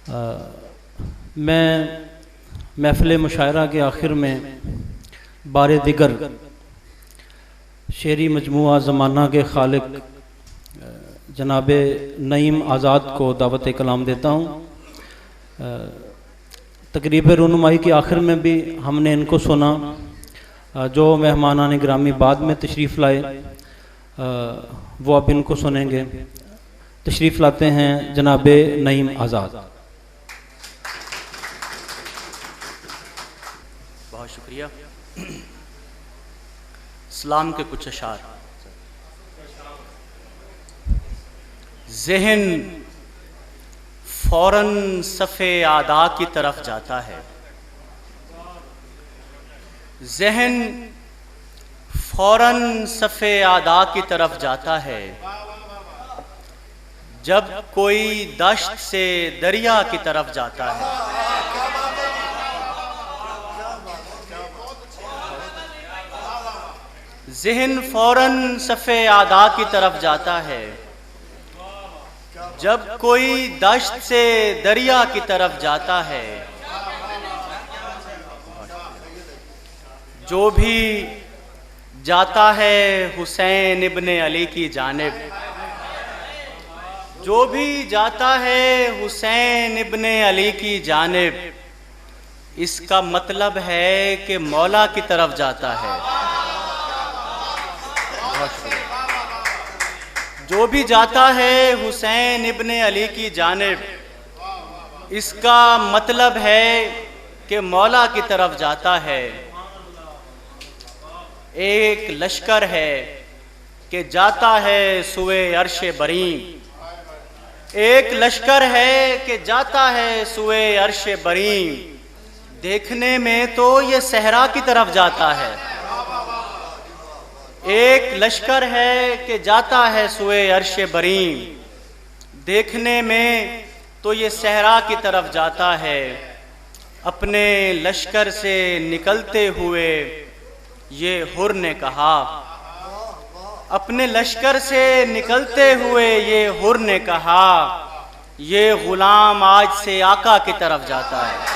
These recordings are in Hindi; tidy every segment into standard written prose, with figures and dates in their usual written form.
मैं महफ़िल मुशायरा के आखिर में बारे दिगर शेरी मजमुआ ज़माना के खालिक जनाब नईम आज़ाद को दावत कलाम देता हूँ। तकरीब रुनुमाई के आखिर में भी हमने इनको सुना। जो मेहमानान ग्रामी बाद में तशरीफ़ लाए वो अब इनको सुनेंगे। तशरीफ़ लाते हैं जनाब नईम आज़ाद। बहुत शुक्रिया। इस्लाम के कुछ अशार। ज़हन फौरन सफ़े आदा की तरफ जाता है। ज़हन फौरन सफ़े आदा की तरफ जाता है जब कोई दश्त से दरिया की तरफ जाता है। ज़हन फौरन सफ़े आदा की तरफ जाता है जब कोई दश्त से दरिया की तरफ जाता है। जो भी जाता है हुसैन इब्ने अली की जानिब, जो भी जाता है हुसैन इब्ने अली की जानिब, इसका मतलब है कि मौला की तरफ जाता है। जो भी जाता है हुसैन इब्ने अली की जानिब, इसका मतलब है कि मौला की तरफ जाता है। एक लश्कर है कि जाता है सुए अर्श बरीं, एक लश्कर है कि जाता है सुए अर्श बरीं। देखने में तो ये सहरा की तरफ जाता है। एक लश्कर है कि जाता है सुए अर्श बरीं, देखने में तो ये सहरा की तरफ जाता है। अपने लश्कर से निकलते हुए ये हुर ने कहा, अपने लश्कर से निकलते हुए ये हुर ने कहा, ये गुलाम आज से आका की तरफ जाता है।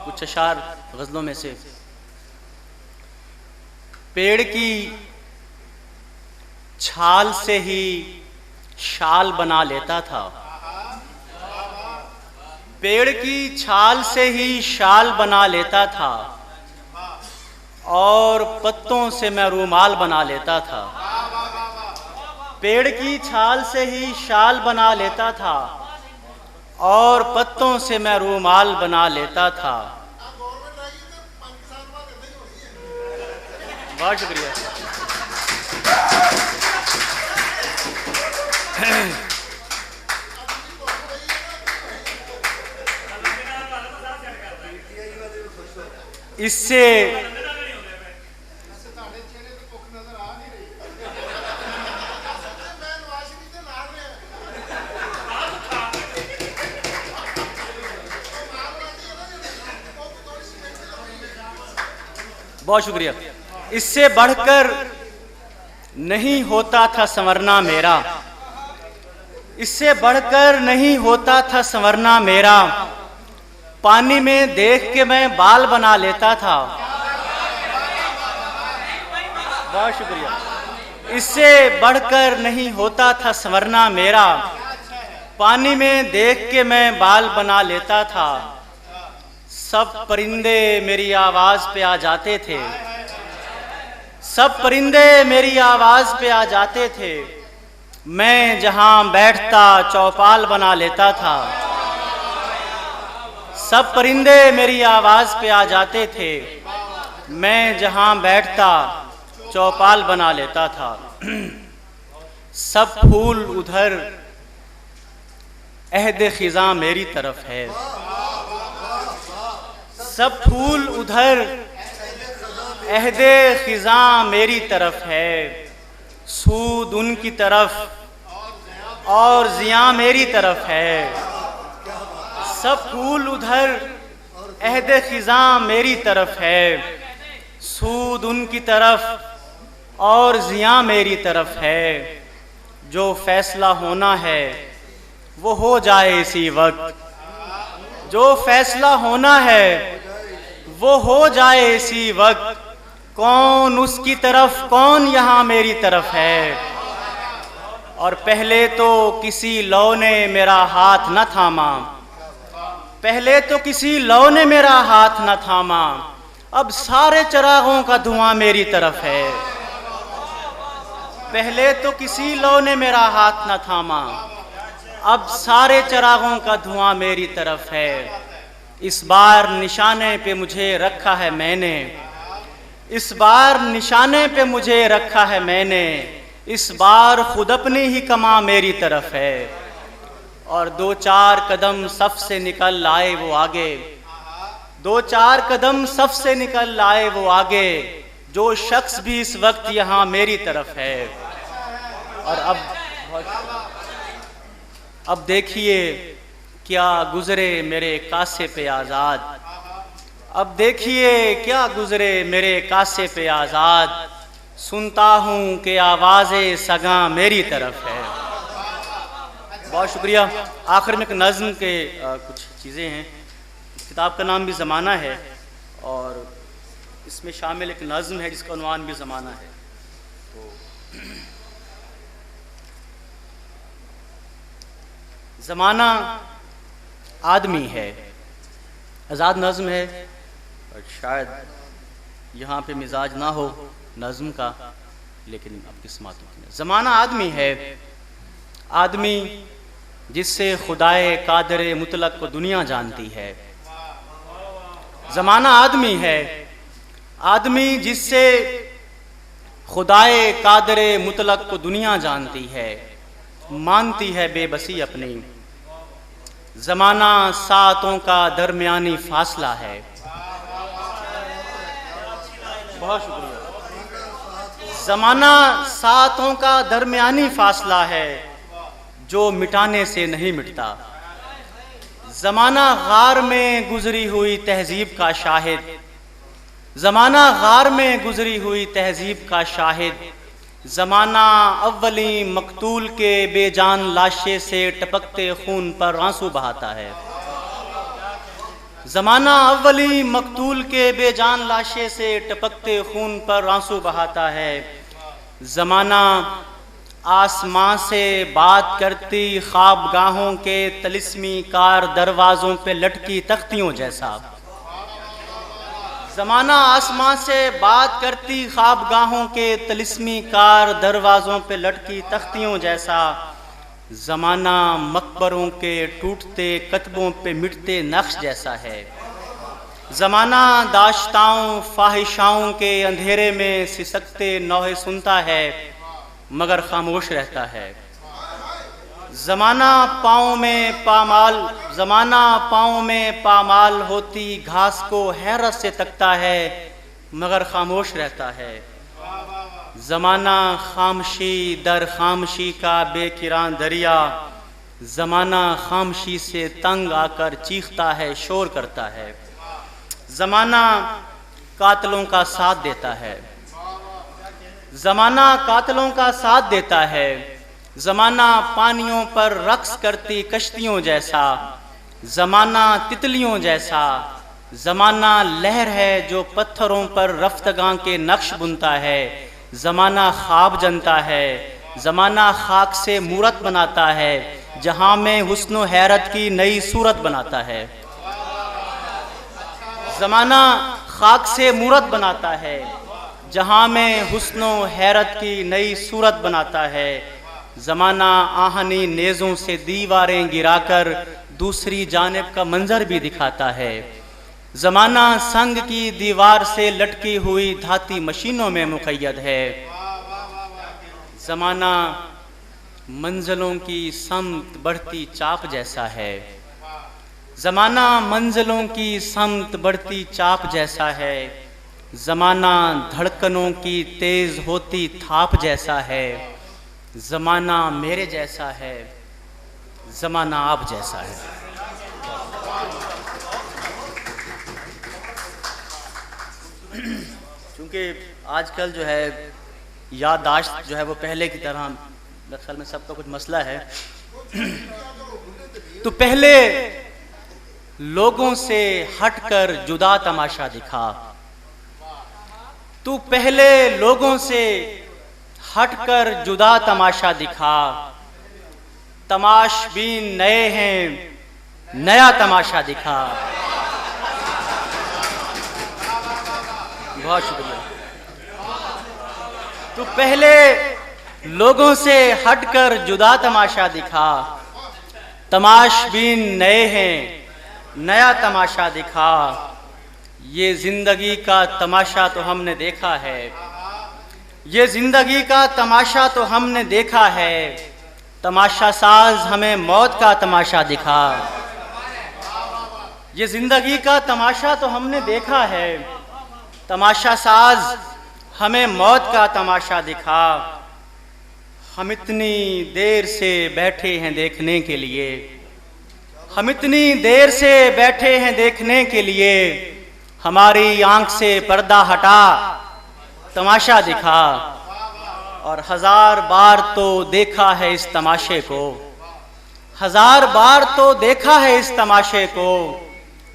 कुछ अशार गज़लों में से। पेड़ की छाल से ही शाल बना लेता था, पेड़ की छाल से ही शाल बना लेता था, और पत्तों से मैं रूमाल बना लेता था। पेड़ की छाल से ही शाल बना लेता था और पत्तों से मैं रूमाल बना लेता था। बहुत शुक्रिया। इससे बहुत शुक्रिया। इससे बढ़कर नहीं होता था संवरना मेरा, इससे बढ़कर नहीं होता था संवरना मेरा। पानी में देख के मैं बाल बना लेता था। बहुत शुक्रिया। इससे बढ़कर नहीं होता था संवरना मेरा, पानी में देख के मैं बाल बना लेता था। सब परिंदे मेरी आवाज़ पे आ जाते थे, सब परिंदे मेरी आवाज़ पे आ जाते थे। मैं जहाँ बैठता चौपाल बना लेता था। सब परिंदे मेरी आवाज़ पे आ जाते थे, मैं जहाँ बैठता चौपाल बना लेता था। सब फूल उधर अहद खिज़ां मेरी तरफ है, सब फूल उधर अहदे खिज़ां मेरी तरफ है। सूद उनकी तरफ और ज़ियां मेरी तरफ है। सब फूल उधर अहदे खिज़ां मेरी तरफ है, सूद उनकी तरफ और जिया मेरी तरफ है। जो फैसला होना है वो हो जाए इसी वक्त, जो फैसला होना है वो हो जाए इसी वक्त। कौन उसकी तरफ, कौन यहाँ मेरी तरफ है। और पहले तो किसी लौ ने मेरा हाथ न थामा, पहले तो किसी लौ ने मेरा हाथ न थामा, अब सारे चिरागों का धुआं मेरी तरफ है। पहले तो किसी लौ ने मेरा हाथ न थामा, अब सारे चिरागों का धुआं मेरी तरफ है। इस बार निशाने पे मुझे रखा है मैंने, इस बार निशाने पे मुझे रखा है मैंने, इस बार खुद अपनी ही कमा मेरी तरफ है। और 2-4 कदम सफ से निकल आए वो आगे, 2-4 कदम सफ से निकल आए वो आगे, जो शख्स भी इस वक्त यहाँ मेरी तरफ है। और अब देखिए क्या गुजरे मेरे कासे पे आज़ाद, अब देखिए क्या गुजरे मेरे कासे पे आज़ाद। सुनता हूँ कि आवाज़े सगा मेरी तरफ है। बहुत शुक्रिया। आखिर में एक नज़्म के कुछ चीज़ें हैं। इस किताब का नाम भी ज़माना है और इसमें शामिल एक नज़्म है जिसका उन्वान भी ज़माना है। तो ज़माना आदमी है, आज़ाद नज़्म है और शायद यहाँ पे मिजाज ना हो नज़्म का, लेकिन अब किस्मत में। ज़माना आदमी है, आदमी जिससे खुदाए कादरे मुतलक को दुनिया जानती है। ज़माना आदमी है, आदमी जिससे खुदाए कादरे मुतलक को दुनिया जानती है, मानती है बेबसी अपनी। ज़माना सातों का दरमियानी फासला है। बहुत शुक्रिया। ज़माना सातों का दरमियानी फासला है जो मिटाने से नहीं मिटता। ज़माना गार में गुजरी हुई तहजीब का शाहिद, ज़माना गार में गुजरी हुई तहजीब का शाहिद। ज़माना अव्वली मकतूल के बेजान लाशे से टपकते खून पर आंसू बहाता है। ज़माना अव्वली मकतूल के बेजान लाशे से टपकते खून पर आंसू बहाता है। ज़माना आसमां से बात करती ख्वाबगाहों के तलिस्मी कार दरवाज़ों पे लटकी तख्तियों जैसा। ज़माना आसमां से बात करती ख्वाबगाहों के तलिस्मी कार दरवाज़ों पे लटकी तख्तियों जैसा। ज़माना मकबरों के टूटते कतबों पे मिटते नक्श जैसा है। ज़माना दाश्ताओं फाहिशाओं के अंधेरे में सिसकते नौहे सुनता है मगर खामोश रहता है। ज़माना पाँव में पामाल, ज़माना पाँव में पामाल होती घास को हैरत से तकता है मगर खामोश रहता है। ज़माना खामशी दर खामशी का बेकिरान दरिया, ज़माना खामशी से तंग आकर चीखता है, शोर करता है। ज़माना कातलों का साथ देता है, ज़माना कातलों का साथ देता है। ज़माना पानियों पर रक्स करती कश्तियों जैसा, ज़माना तितलियों जैसा। ज़माना लहर है जो पत्थरों पर रफ्तगां के नक्श बुनता है। ज़माना ख्वाब जनता है, ज़माना खाक से मूरत बनाता है, जहाँ में हुस्न हैरत की नई सूरत बनाता है। ज़माना खाक से मूरत बनाता है, जहाँ में हुस्न हैरत की नई सूरत बनाता है। ज़माना आहनी नेज़ों से दीवारें गिराकर दूसरी जानिब का मंजर भी दिखाता है। ज़माना संग की दीवार से लटकी हुई धाती मशीनों में मुक़य्यद है। ज़माना मंजिलों की समत बढ़ती चाप जैसा है, ज़माना मंजिलों की समत बढ़ती चाप जैसा है। ज़माना धड़कनों की तेज़ होती थाप जैसा है। ज़माना मेरे जैसा है, ज़माना आप जैसा है। क्योंकि आजकल जो है याददाश्त जो है वो पहले की तरह, दरअसल में सबका कुछ मसला है। तो पहले लोगों से हटकर जुदा तमाशा दिखा, तू पहले लोगों से हटकर जुदा तमाशा दिखा, तमाशबीन नए हैं, नया तमाशा दिखा। बहुत शुक्रिया। तू पहले लोगों से हटकर जुदा तमाशा दिखा, तमाशबीन नए हैं, नया तमाशा दिखा। ये जिंदगी का तमाशा तो हमने देखा है, ये जिंदगी का तमाशा तो हमने देखा है, तमाशा साज हमें मौत का तमाशा दिखा। ये जिंदगी का तमाशा तो हमने देखा है, तमाशा साज हमें मौत का तमाशा दिखा। हम इतनी देर से बैठे हैं देखने के लिए, हम इतनी देर से बैठे हैं देखने के लिए, हमारी आंख से पर्दा हटा तमाशा दिखा। और 1000 बार तो देखा है इस तमाशे को, 1000 बार तो देखा है इस तमाशे को,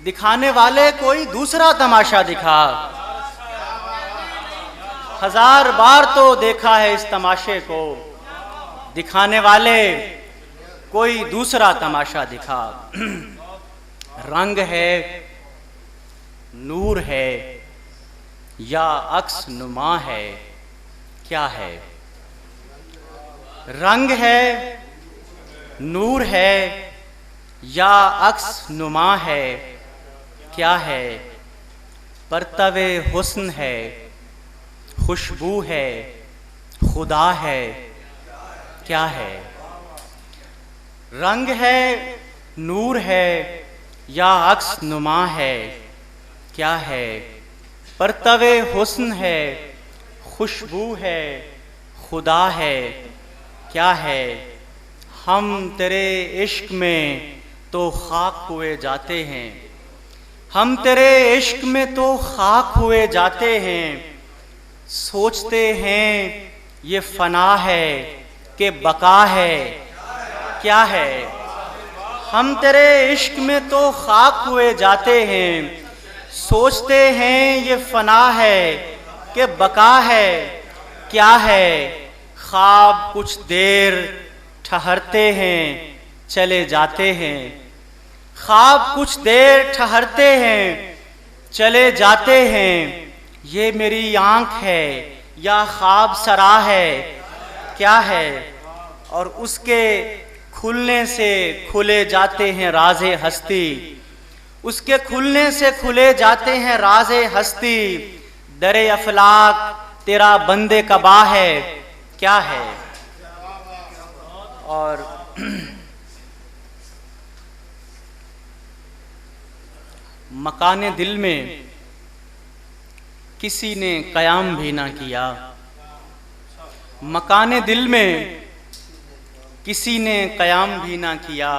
दिखाने वाले कोई दूसरा तमाशा दिखा। 1000 बार तो देखा है इस तमाशे को, दिखाने वाले कोई दूसरा तमाशा दिखा। रंग है, नूर है, या अक्स नुमा है, क्या है? रंग है, नूर है, या अक्स नुमा है, क्या है? परतवे हुस्न है, खुशबू है, खुदा है, क्या है? रंग है, नूर है, या अक्स नुमा है, क्या है? परतवे हुस्न है, खुशबू है, खुदा है, क्या है? हम तेरे इश्क में तो खाक हुए जाते हैं, हम तेरे इश्क में तो खाक हुए जाते हैं। सोचते हैं ये फना है कि बका है, क्या है? हम तेरे इश्क में तो खाक हुए जाते हैं, सोचते हैं ये फना है कि बका है, क्या है? ख्वाब कुछ देर ठहरते हैं, चले जाते हैं, ख्वाब कुछ देर ठहरते हैं, चले जाते हैं। ये मेरी आंख है या ख्वाब सरा है, क्या है? और उसके खुलने से खुले जाते हैं राज़े हस्ती, उसके खुलने से खुले जाते हैं राज़े हस्ती। दरे अफलाक तेरा बंदे कबा है, क्या है? और मकाने दिल में किसी ने कयाम भी ना किया, मकाने दिल में किसी ने कयाम भी ना किया।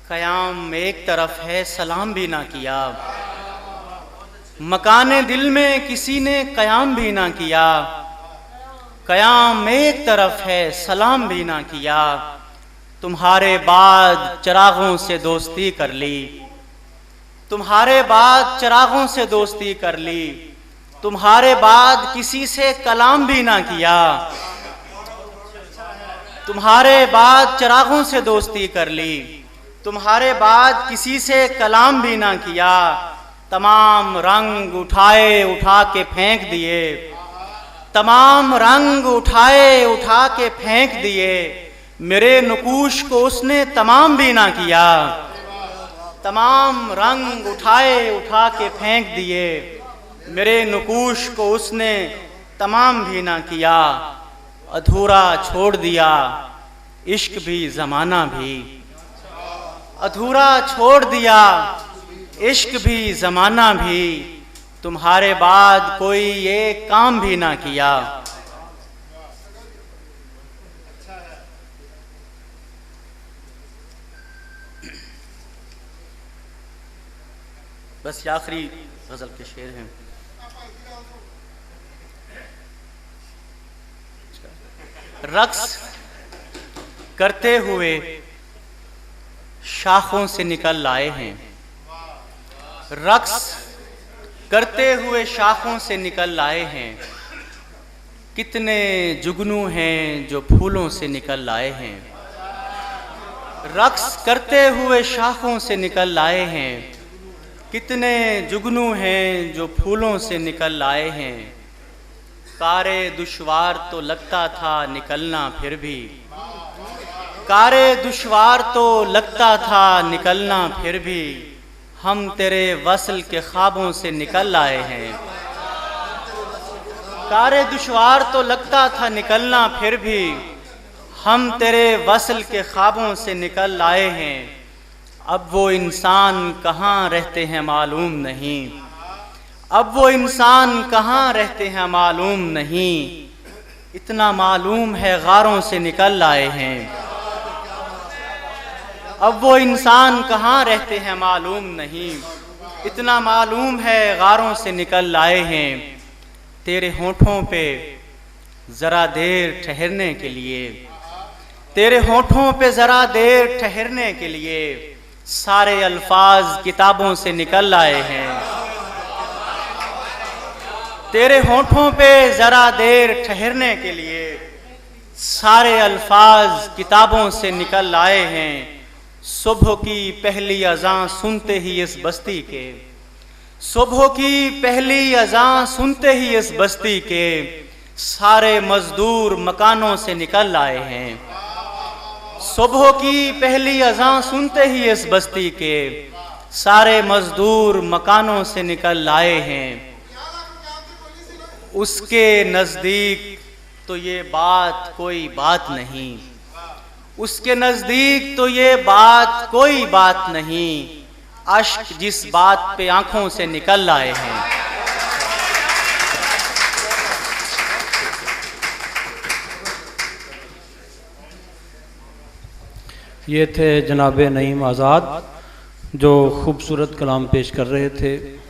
कयाम एक तरफ है, सलाम भी ना किया। मकाने दिल में किसी ने कयाम भी ना किया, कयाम एक तरफ है, सलाम भी ना किया। तुम्हारे बाद चिरागों से दोस्ती कर ली, तुम्हारे बाद चिरागों से दोस्ती कर ली, तुम्हारे बाद किसी से कलाम भी ना किया। तुम्हारे बाद चिरागों से दोस्ती कर ली, तुम्हारे बाद किसी से कलाम भी ना किया। तमाम रंग उठाए उठा के फेंक दिए, तमाम रंग उठाए उठा के फेंक दिए। मेरे नुकूश को उसने तमाम भी ना किया, तमाम रंग उठाए उठा के फेंक दिए। मेरे नुकूश को उसने तमाम भी ना किया। अधूरा छोड़ दिया इश्क भी ज़माना भी, अधूरा छोड़ दिया इश्क भी ज़माना भी। तुम्हारे बाद कोई ये काम भी ना किया। बस ये आखिरी गज़ल के शेर हैं। रक्स करते हुए शाखों से निकल आए हैं, रक्स करते हुए शाखों से निकल आए हैं। कितने जुगनू हैं जो फूलों से निकल आए हैं, रक्स करते हुए शाखों से निकल आए हैं। कितने जुगनू हैं जो फूलों से निकल आए हैं। कारे दुश्वार तो लगता था निकलना फिर भी, कारे दुश्वार तो लगता था निकलना फिर भी, हम तेरे वसल के ख्वाबों से निकल आए हैं। कारे दुश्वार तो लगता था निकलना फिर भी, हम तेरे वसल के ख्वाबों से निकल आए हैं। अब वो इंसान कहाँ रहते हैं मालूम नहीं, अब वो इंसान कहाँ रहते हैं मालूम नहीं। इतना मालूम है गारों से निकल आए हैं। अब वो इंसान कहाँ रहते हैं मालूम नहीं, इतना मालूम है गारों से निकल आए हैं। तेरे होठों पे ज़रा देर ठहरने के लिए, तेरे होठों पे ज़रा देर ठहरने के लिए, सारे अल्फाज किताबों से निकल आए हैं। तेरे होठों पे ज़रा देर ठहरने के लिए, सारे अल्फाज किताबों से निकल आए हैं। सुबह की पहली अज़ान सुनते ही इस बस्ती के, सुबह की पहली अज़ान सुनते ही इस बस्ती के, सारे मजदूर मकानों से निकल आए हैं। सुबह की पहली अज़ान सुनते ही इस बस्ती के, सारे मजदूर मकानों से निकल आए हैं। उसके नज़दीक तो ये बात कोई बात नहीं, उसके नज़दीक तो ये बात कोई बात नहीं, अश्क जिस बात पे आंखों से निकल आए हैं। ये थे जनाब नईम आज़ाद जो खूबसूरत कलाम पेश कर रहे थे।